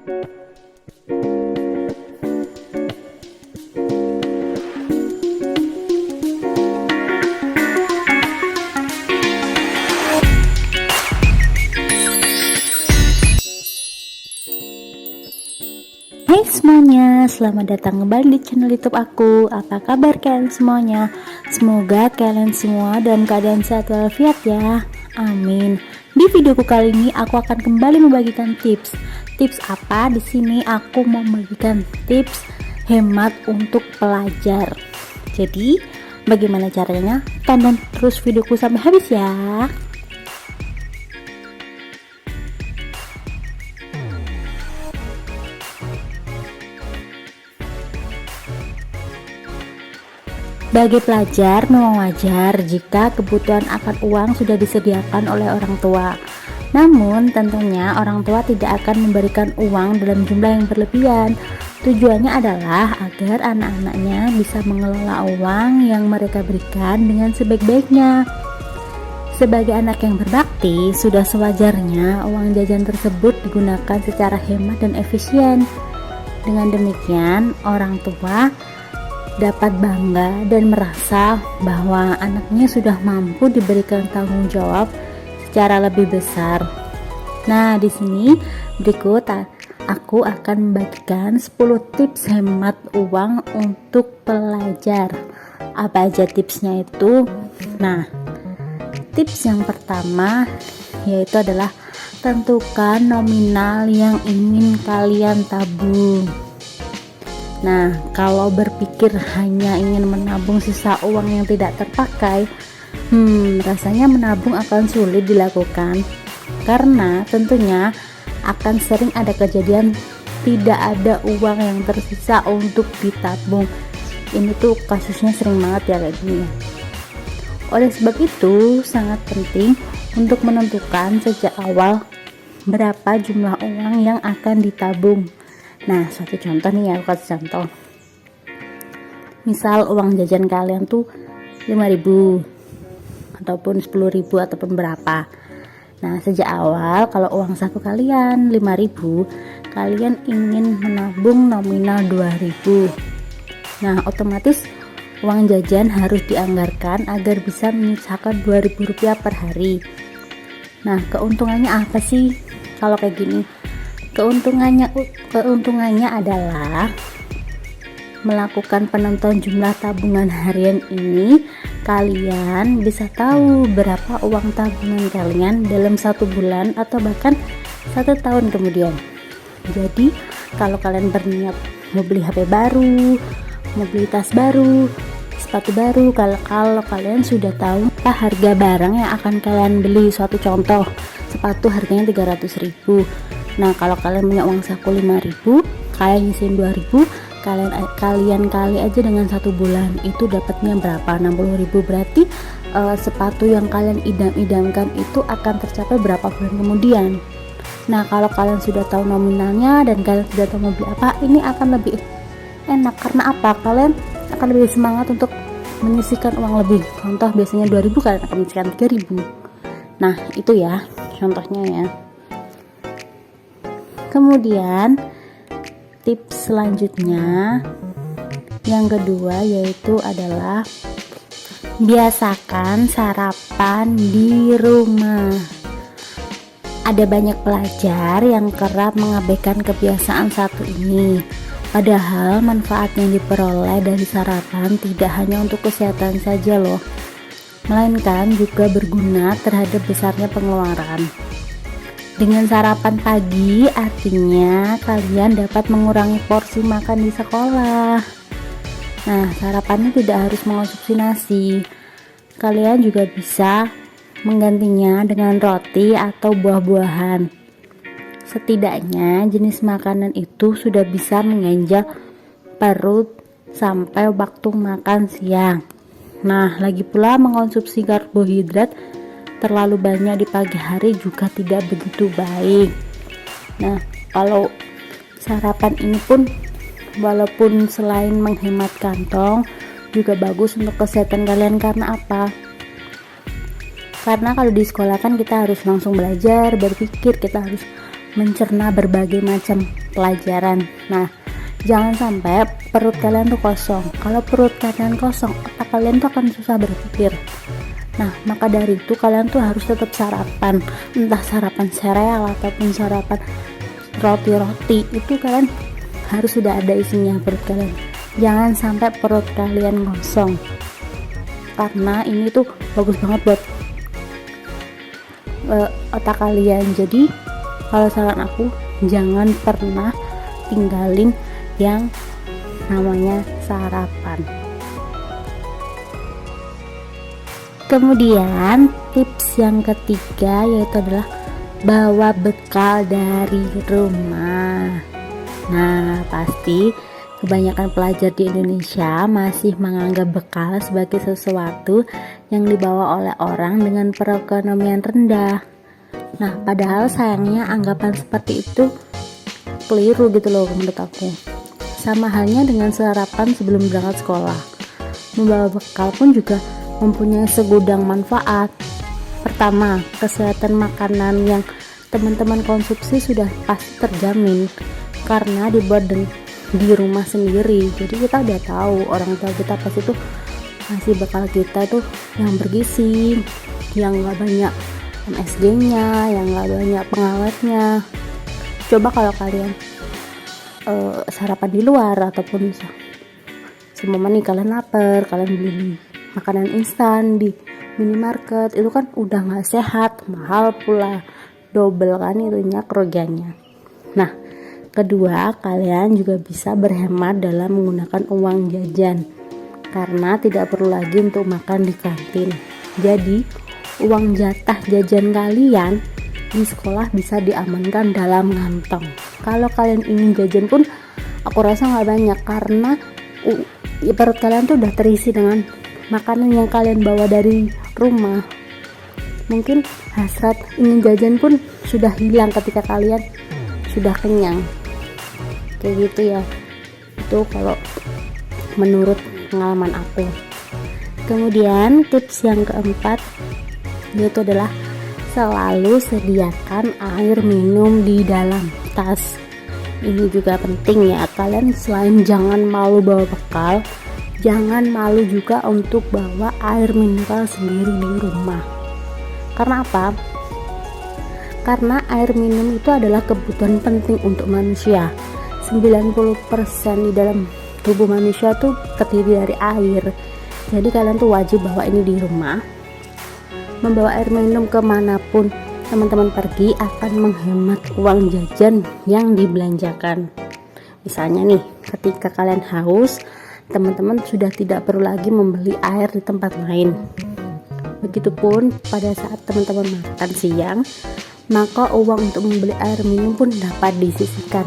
Hai semuanya, selamat datang kembali di channel YouTube aku. Apa kabar kalian semuanya? Semoga kalian semua dalam keadaan sehat walafiat ya. Amin. Di videoku kali ini aku akan kembali membagikan tips. Tips apa? Di sini aku mau membagikan tips hemat untuk pelajar. Jadi, bagaimana caranya? Tonton terus videoku sampai habis ya. Bagi pelajar, memang wajar jika kebutuhan akan uang sudah disediakan oleh orang tua. Namun, tentunya orang tua tidak akan memberikan uang dalam jumlah yang berlebihan. Tujuannya adalah agar anak-anaknya bisa mengelola uang yang mereka berikan dengan sebaik-baiknya. Sebagai anak yang berbakti, sudah sewajarnya uang jajan tersebut digunakan secara hemat dan efisien. Dengan demikian, orang tua dapat bangga dan merasa bahwa anaknya sudah mampu diberikan tanggung jawab secara lebih besar. Nah, di sini berikut aku akan membagikan 10 tips hemat uang untuk pelajar. Apa aja tipsnya itu? Nah, tips yang pertama yaitu adalah tentukan nominal yang ingin kalian tabung. Nah, kalau berpikir hanya ingin menabung sisa uang yang tidak terpakai, rasanya menabung akan sulit dilakukan, karena tentunya akan sering ada kejadian tidak ada uang yang tersisa untuk ditabung. Ini tuh kasusnya sering banget ya kayak gini. Oleh sebab itu, sangat penting untuk menentukan sejak awal berapa jumlah uang yang akan ditabung. Nah, satu contoh nih ya, aku kasih contoh. Misal uang jajan kalian tuh 5.000 ataupun 10.000 ataupun berapa. Nah, sejak awal kalau uang saku kalian 5.000, kalian ingin menabung nominal 2.000. Nah, otomatis uang jajan harus dianggarkan agar bisa menyisakan 2.000 rupiah per hari. Nah, keuntungannya apa sih kalau kayak gini? Keuntungannya adalah melakukan penentuan jumlah tabungan harian ini, kalian bisa tahu berapa uang tabungan kalian dalam 1 bulan atau bahkan 1 tahun kemudian. Jadi kalau kalian berniat mau beli HP baru, mau beli tas baru, sepatu baru, kalau kalian sudah tahu harga barang yang akan kalian beli. Suatu contoh, sepatu harganya 300.000. Nah, kalau kalian punya uang saku 5.000, kalian nyisihin 2.000, kalian kali aja dengan 1 bulan, itu dapatnya berapa? 60.000. Berarti sepatu yang kalian idam-idamkan itu akan tercapai berapa bulan kemudian. Nah, kalau kalian sudah tahu nominalnya dan kalian sudah tahu mau beli apa, ini akan lebih enak. Karena apa? Kalian akan lebih semangat untuk menyisihkan uang lebih. Contoh, biasanya 2.000, kalian akan menyisihkan 3.000. Nah, itu ya contohnya ya. Kemudian tips selanjutnya yang kedua yaitu adalah biasakan sarapan di rumah. Ada banyak pelajar yang kerap mengabaikan kebiasaan satu ini, padahal manfaat yang diperoleh dari sarapan tidak hanya untuk kesehatan saja loh, melainkan juga berguna terhadap besarnya pengeluaran. Dengan sarapan pagi, artinya kalian dapat mengurangi porsi makan di sekolah. Nah, sarapannya tidak harus mengonsumsi nasi. Kalian juga bisa menggantinya dengan roti atau buah-buahan. Setidaknya jenis makanan itu sudah bisa mengganjal perut sampai waktu makan siang. Nah, lagi pula mengonsumsi karbohidrat terlalu banyak di pagi hari juga tidak begitu baik. Nah, kalau sarapan ini pun walaupun selain menghemat kantong juga bagus untuk kesehatan kalian. Karena apa? Karena kalau di sekolah kan kita harus langsung belajar, berpikir, kita harus mencerna berbagai macam pelajaran. Nah, jangan sampai perut kalian tuh kosong. Kalau perut kalian kosong, otak kalian tuh akan susah berpikir. Nah, maka dari itu kalian tuh harus tetap sarapan, entah sarapan sereal ataupun sarapan roti-roti, itu kalian harus sudah ada isinya perut kalian. Jangan sampai perut kalian kosong, karena ini tuh bagus banget buat otak kalian. Jadi kalau saran aku, jangan pernah tinggalin yang namanya sarapan. Kemudian tips yang ketiga yaitu adalah bawa bekal dari rumah. Nah, pasti kebanyakan pelajar di Indonesia masih menganggap bekal sebagai sesuatu yang dibawa oleh orang dengan perekonomian rendah. Nah, padahal sayangnya anggapan seperti itu keliru gitu loh menurut aku. Sama halnya dengan sarapan sebelum berangkat sekolah. Membawa bekal pun juga mempunyai segudang manfaat. Pertama, kesehatan makanan yang teman-teman konsumsi sudah pasti terjamin karena dibuat di rumah sendiri. Jadi kita udah tahu orang tua kita pasti tuh ngasih bekal kita tuh yang bergizi, yang gak banyak MSG-nya, yang gak banyak pengawetnya. Coba kalau kalian sarapan di luar ataupun semua nih kalian lapar, kalian beli makanan instan di minimarket, itu kan udah gak sehat, mahal pula, double kan itunya kerugiannya. Nah, kedua, kalian juga bisa berhemat dalam menggunakan uang jajan karena tidak perlu lagi untuk makan di kantin. Jadi uang jatah jajan kalian di sekolah bisa diamankan dalam kantong. Kalau kalian ingin jajan pun aku rasa gak banyak, karena perut kalian tuh udah terisi dengan makanan yang kalian bawa dari rumah. Mungkin hasrat ingin jajan pun sudah hilang ketika kalian sudah kenyang, kayak gitu ya. Itu kalau menurut pengalaman aku. Kemudian tips yang keempat yaitu adalah selalu sediakan air minum di dalam tas. Ini juga penting ya, kalian selain jangan malu bawa bekal, jangan malu juga untuk bawa air mineral sendiri di rumah. Karena apa? Karena air minum itu adalah kebutuhan penting untuk manusia. 90% di dalam tubuh manusia tuh terdiri dari air. Jadi kalian tuh wajib bawa ini di rumah. Membawa air minum kemanapun teman-teman pergi akan menghemat uang jajan yang dibelanjakan. Misalnya nih, ketika kalian haus, teman-teman sudah tidak perlu lagi membeli air di tempat lain. Begitupun pada saat teman-teman makan siang, maka uang untuk membeli air minum pun dapat disisihkan.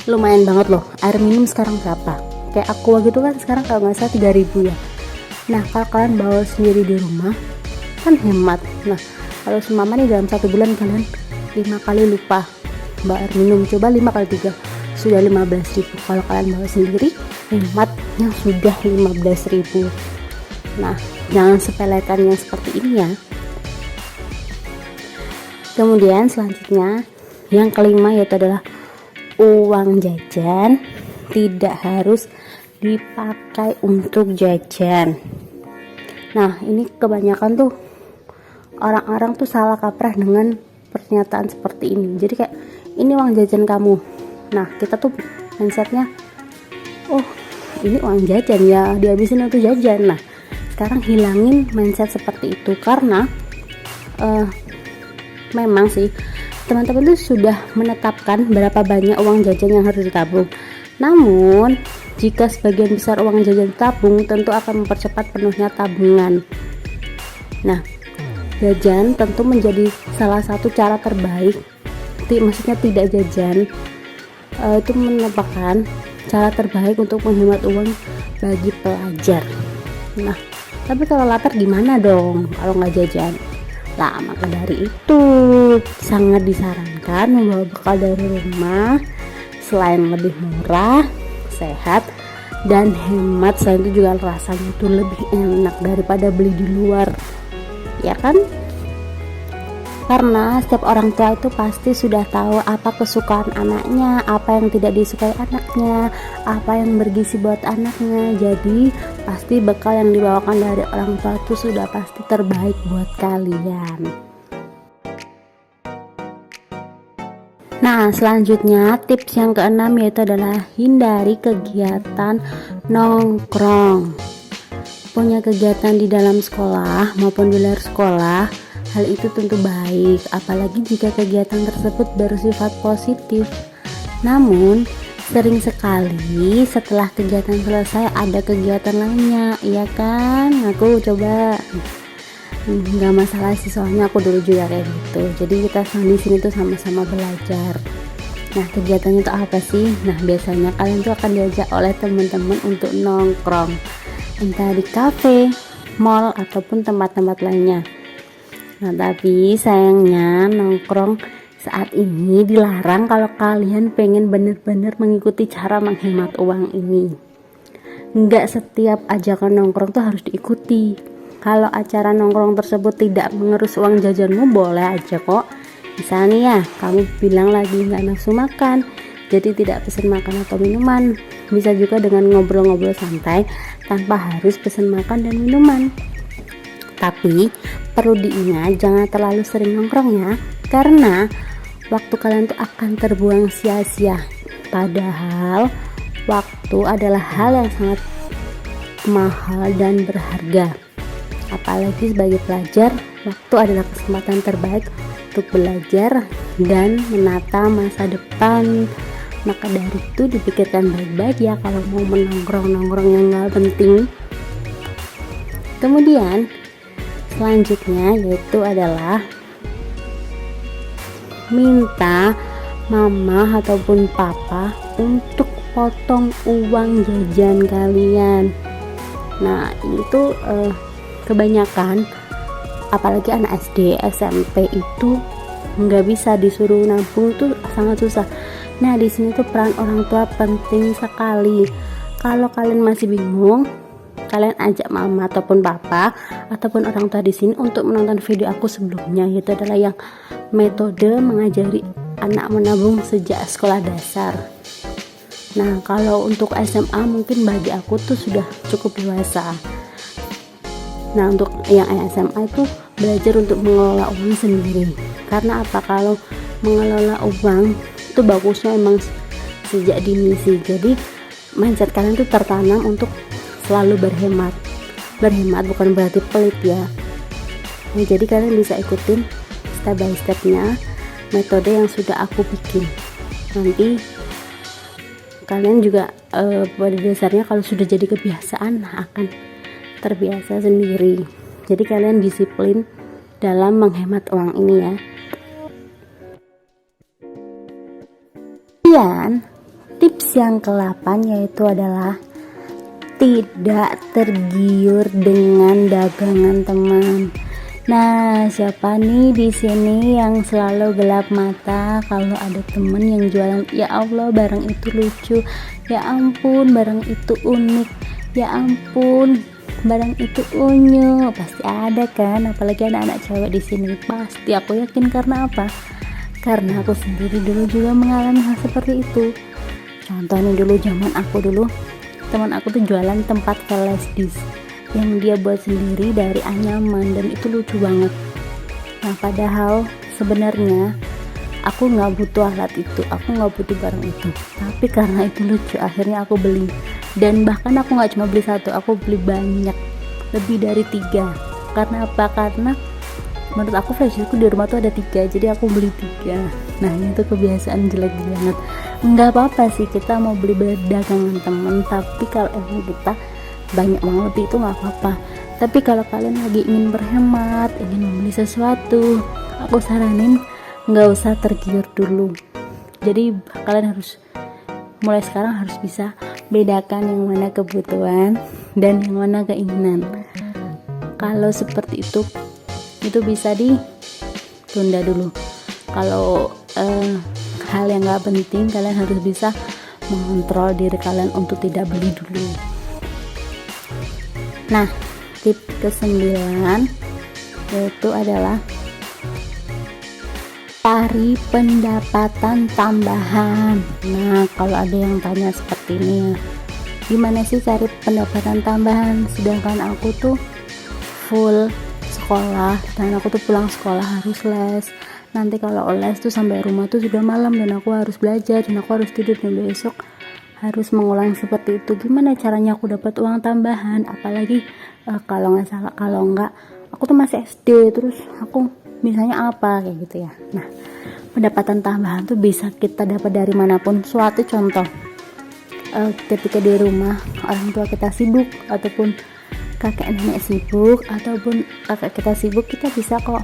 Lumayan banget loh, air minum sekarang berapa? Kayak Aqua gitu kan sekarang kalau nggak salah 3.000 ya. Nah, kalau kalian bawa sendiri di rumah kan hemat. Nah, kalau semama nih dalam 1 bulan kalian 5 kali lupa bawa air minum, coba 5 kali 3 sudah 15.000. Kalau kalian bawa sendiri, hematnya sudah 15.000. Nah, jangan sepelekan yang seperti ini ya. Kemudian selanjutnya yang kelima yaitu adalah uang jajan tidak harus dipakai untuk jajan. Nah, ini kebanyakan tuh orang-orang tuh salah kaprah dengan pernyataan seperti ini. Jadi kayak ini uang jajan kamu. Nah, kita tuh mindsetnya, oh ini uang jajan ya, dihabisin untuk jajan. Nah, sekarang hilangin mindset seperti itu, karena memang sih teman-teman tuh sudah menetapkan berapa banyak uang jajan yang harus ditabung. Namun jika sebagian besar uang jajan ditabung, tentu akan mempercepat penuhnya tabungan. Nah, jajan tentu menjadi salah satu cara terbaik. Maksudnya tidak jajan itu merupakan cara terbaik untuk menghemat uang bagi pelajar. Nah, tapi kalau lapar gimana dong kalau nggak jajan? Lah, maka dari itu sangat disarankan membawa bekal dari rumah. Selain lebih murah, sehat, dan hemat, selain itu juga rasanya itu lebih enak daripada beli di luar, ya kan? karena setiap orang tua itu pasti sudah tahu apa kesukaan anaknya, apa yang tidak disukai anaknya, apa yang bergizi buat anaknya. Jadi pasti bekal yang dibawakan dari orang tua itu sudah pasti terbaik buat kalian. Nah, selanjutnya tips yang keenam yaitu adalah hindari kegiatan nongkrong. Punya kegiatan di dalam sekolah maupun di luar sekolah, hal itu tentu baik, apalagi jika kegiatan tersebut bersifat positif. Namun, sering sekali setelah kegiatan selesai ada kegiatan lainnya, iya kan? Aku coba nggak masalah sih, soalnya aku dulu juga kayak gitu. Jadi kita di sini tuh sama-sama belajar. Nah, kegiatannya itu apa sih? Nah, biasanya kalian tuh akan diajak oleh teman-teman untuk nongkrong, entah di kafe, mall, ataupun tempat-tempat lainnya. Nah, tapi sayangnya nongkrong saat ini dilarang kalau kalian pengen bener-bener mengikuti cara menghemat uang ini. Nggak setiap ajakan nongkrong tuh harus diikuti. Kalau acara nongkrong tersebut tidak mengerus uang jajanmu, boleh aja kok. Misalnya ya, kamu bilang lagi nggak nafsu makan, jadi tidak pesan makan atau minuman. Bisa juga dengan ngobrol-ngobrol santai tanpa harus pesan makan dan minuman. Tapi perlu diingat, jangan terlalu sering nongkrong ya, karena waktu kalian tuh akan terbuang sia-sia. Padahal waktu adalah hal yang sangat mahal dan berharga. Apalagi sebagai pelajar, waktu adalah kesempatan terbaik untuk belajar dan menata masa depan. Maka dari itu dipikirkan baik-baik ya kalau mau menongkrong-nongkrong yang gak penting. Kemudian selanjutnya yaitu adalah minta mama ataupun papa untuk potong uang jajan kalian. Nah, ini tuh kebanyakan apalagi anak SD, SMP itu nggak bisa disuruh nabung, tuh sangat susah. Nah, di sini tuh peran orang tua penting sekali. Kalau kalian masih bingung, kalian ajak mama ataupun papa ataupun orang tua di sini untuk menonton video aku sebelumnya, yaitu adalah yang metode mengajari anak menabung sejak sekolah dasar. Nah, kalau untuk SMA mungkin bagi aku tuh sudah cukup dewasa. Nah, untuk yang SMA itu belajar untuk mengelola uang sendiri. Karena apa? Kalau mengelola uang itu bagusnya emang sejak dini sih. Jadi mindset kalian tuh tertanam untuk selalu berhemat. Berhemat bukan berarti pelit ya. Nah, jadi kalian bisa ikutin step by stepnya metode yang sudah aku bikin. Nanti kalian juga pada dasarnya kalau sudah jadi kebiasaan akan terbiasa sendiri. Jadi kalian disiplin dalam menghemat uang ini ya. Kemudian tips yang ke-8 yaitu adalah tidak tergiur dengan dagangan teman. Nah, siapa nih di sini yang selalu gelap mata kalau ada temen yang jualan, ya Allah barang itu lucu, ya ampun barang itu unik, ya ampun barang itu unyu, pasti ada kan, apalagi anak-anak cewek di sini pasti, aku yakin. Karena apa? Karena aku sendiri dulu juga mengalami hal seperti itu. Contohnya dulu zaman aku dulu, teman aku tuh jualan tempat flash disk yang dia buat sendiri dari anyaman dan itu lucu banget. Nah, padahal sebenarnya aku nggak butuh alat itu, aku nggak butuh barang itu, tapi karena itu lucu akhirnya aku beli. Dan bahkan aku nggak cuma beli satu, aku beli banyak, lebih dari 3. Karena apa? Karena menurut aku flashdiskku di rumah tuh ada 3, jadi aku beli 3. Nah, itu kebiasaan jelek banget. Nggak apa-apa sih kita mau beli dagangan temen, tapi kalau emang kita banyak banget itu nggak apa-apa. Tapi kalau kalian lagi ingin berhemat, ingin membeli sesuatu, aku saranin nggak usah tergiur dulu. Jadi kalian harus mulai sekarang harus bisa bedakan yang mana kebutuhan dan yang mana keinginan. Kalau seperti itu bisa ditunda dulu. Kalau hal yang nggak penting, kalian harus bisa mengontrol diri kalian untuk tidak beli dulu. Nah, tips ke-9 yaitu adalah cari pendapatan tambahan. Nah, kalau ada yang tanya seperti ini ya, gimana sih cari pendapatan tambahan, sedangkan aku tuh full sekolah dan aku tuh pulang sekolah harus les. Nanti kalau les tuh sampai rumah tuh sudah malam dan aku harus belajar dan aku harus tidur dan besok harus mengulang seperti itu. Gimana caranya aku dapat uang tambahan? Apalagi kalau enggak aku tuh masih SD, terus aku misalnya apa kayak gitu ya. Nah, pendapatan tambahan tuh bisa kita dapat dari manapun. Suatu contoh, ketika di rumah orang tua kita sibuk ataupun kakek nenek sibuk ataupun kakak kita sibuk, kita bisa kok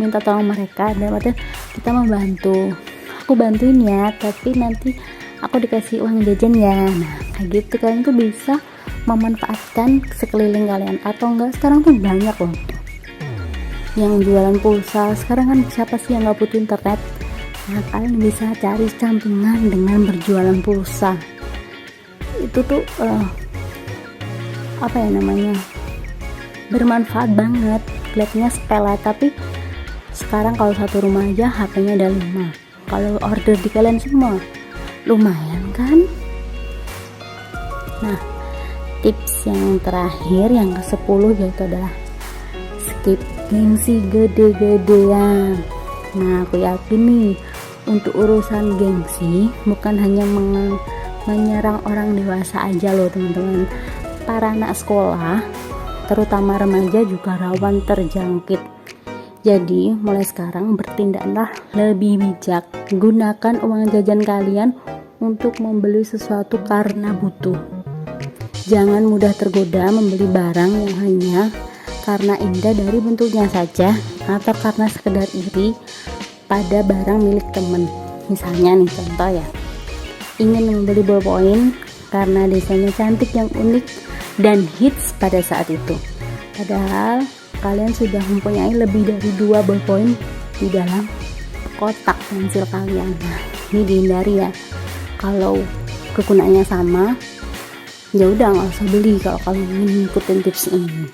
minta tolong mereka dan kita membantu. Aku bantuin ya, tapi nanti aku dikasih uang jajan ya. Nah, kayak gitu kalian tuh bisa memanfaatkan sekeliling kalian. Atau enggak, sekarang tuh banyak loh yang jualan pulsa. Sekarang kan siapa sih yang nggak butuh internet? Nah, kalian bisa cari sampingan dengan berjualan pulsa. Itu tuh apa ya namanya, bermanfaat banget. Kelihatannya sepele, tapi sekarang kalau satu rumah aja HP-nya ada 5. Kalau order di kalian semua, lumayan kan? Nah, tips yang terakhir yang ke-10 yaitu adalah skip gengsi gede-gedean. Nah, aku yakin nih, untuk urusan gengsi bukan hanya menyerang orang dewasa aja loh teman-teman. Para anak sekolah, terutama remaja juga rawan terjangkit. Jadi mulai sekarang bertindaklah lebih bijak. Gunakan uang jajan kalian untuk membeli sesuatu karena butuh. Jangan mudah tergoda membeli barang yang hanya karena indah dari bentuknya saja atau karena sekedar iri pada barang milik teman. Misalnya nih contoh ya, ingin membeli ballpoint karena desainnya cantik yang unik dan hits pada saat itu, padahal kalian sudah mempunyai lebih dari 2 ballpoint di dalam kotak pensil kalian. Nah, ini dihindari ya. Kalau kegunaannya sama, ya udah nggak usah beli kalau kalian ingin ngikutin tips ini.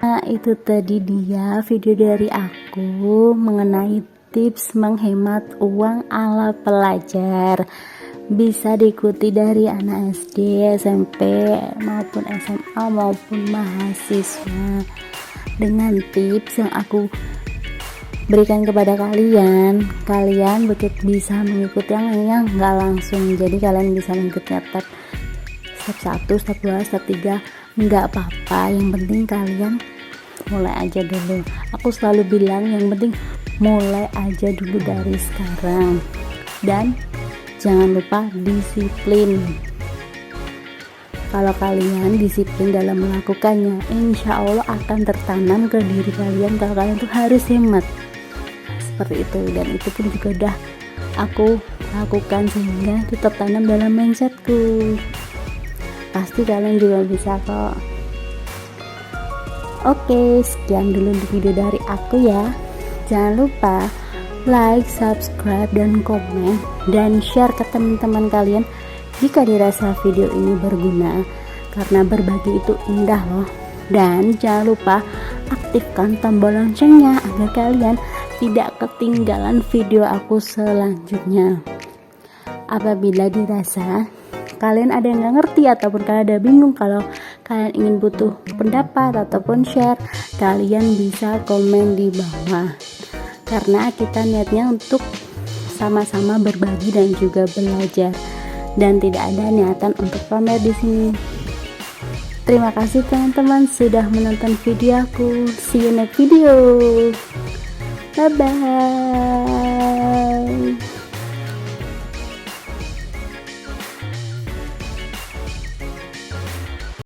Nah, itu tadi dia video dari aku mengenai tips menghemat uang ala pelajar. Bisa diikuti dari anak SD, SMP, maupun SMA, maupun mahasiswa. Dengan tips yang aku berikan kepada kalian, kalian bisa mengikuti yang nggak langsung. Jadi kalian bisa mengikuti step 1, step 2, step 3, nggak apa-apa, yang penting kalian mulai aja dulu. Aku selalu bilang yang penting mulai aja dulu dari sekarang, dan jangan lupa disiplin. Kalau kalian disiplin dalam melakukannya, insya Allah akan tertanam ke diri kalian kalau kalian tuh harus hemat. Seperti itu, dan itu pun juga udah aku lakukan sehingga itu tertanam dalam mindsetku. Pasti kalian juga bisa kok. Oke, sekian dulu video dari aku ya. Jangan lupa like, subscribe, dan komen, dan share ke teman-teman kalian jika dirasa video ini berguna, karena berbagi itu indah loh. Dan jangan lupa aktifkan tombol loncengnya agar kalian tidak ketinggalan video aku selanjutnya. Apabila dirasa kalian ada yang gak ngerti ataupun kalian ada bingung, kalau kalian ingin butuh pendapat ataupun share, kalian bisa komen di bawah, karena kita niatnya untuk sama-sama berbagi dan juga belajar, dan tidak ada niatan untuk pamer di sini. Terima kasih teman-teman sudah menonton video aku. See you next video. Bye bye.